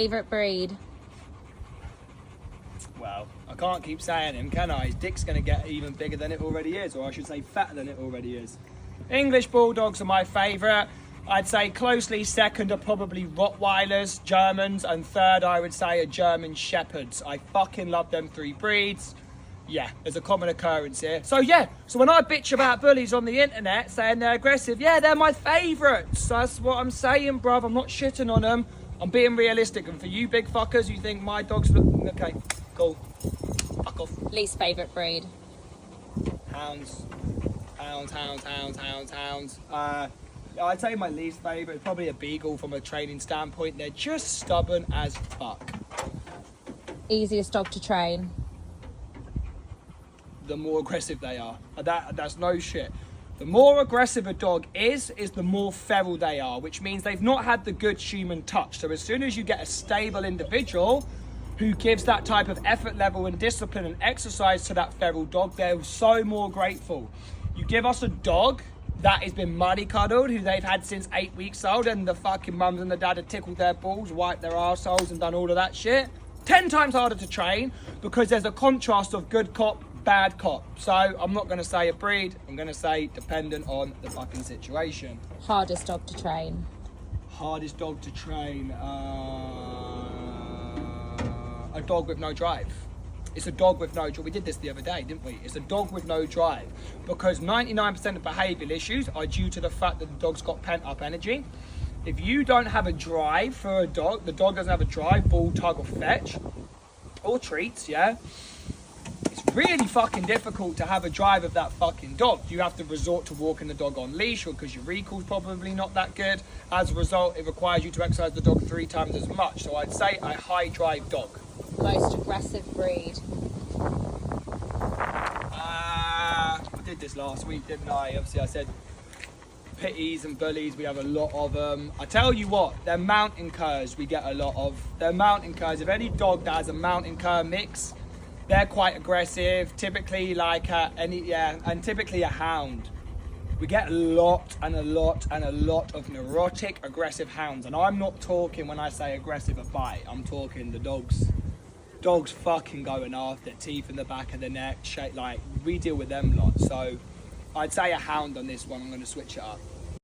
Favourite breed? Well, I can't keep saying him, can I? His dick's going to get even bigger than it already is, or I should say fatter than it already is. English Bulldogs are my favourite. I'd say closely second are probably Rottweilers, Germans, and third I would say are German Shepherds. I fucking love them three breeds. Yeah, there's a common occurrence here. So when I bitch about bullies on the internet saying they're aggressive, yeah, they're my favourites. That's what I'm saying, bruv. I'm not shitting on them. I'm being realistic. And for you big fuckers who think my dogs look... Okay, cool. Fuck off. Least favourite breed? Hounds. I'd say my least favourite is probably a beagle from a training standpoint. They're just stubborn as fuck. Easiest dog to train? The more aggressive they are. That's no shit. The more aggressive a dog is the more feral they are, which means they've not had the good human touch. So as soon as you get a stable individual who gives that type of effort level and discipline and exercise to that feral dog, they're so more grateful. You give us a dog that has been muddy cuddled, who they've had since 8 weeks old, and the fucking mums and the dad have tickled their balls, wiped their arseholes and done all of that shit. 10 times harder to train because there's a contrast of good cop, bad cop. So I'm not going to say a breed, I'm going to say dependent on the fucking situation. Hardest dog to train? Hardest dog to train, a dog with no drive. It's a dog with no drive. We did this the other day, didn't we? It's a dog with no drive because 99% of behavioural issues are due to the fact that the dog's got pent up energy. If you don't have a drive for a dog, the dog doesn't have a drive, ball, tug or fetch, or treats, yeah? It's really fucking difficult to have a drive of that fucking dog. You have to resort to walking the dog on leash or because your recall's probably not that good. As a result, it requires you to exercise the dog 3 times as much. So I'd say a high drive dog. Most aggressive breed? I did this last week, didn't I? Obviously I said pitties and bullies, we have a lot of them. I tell you what, they're mountain curs we get a lot of. They're mountain curs. If any dog that has a mountain cur mix, they're quite aggressive, typically typically a hound. We get a lot of neurotic, aggressive hounds. And I'm not talking, when I say aggressive, a bite. I'm talking the dogs fucking going after, teeth in the back of the neck, shape, like, we deal with them lots. So I'd say a hound on this one. I'm going to switch it up.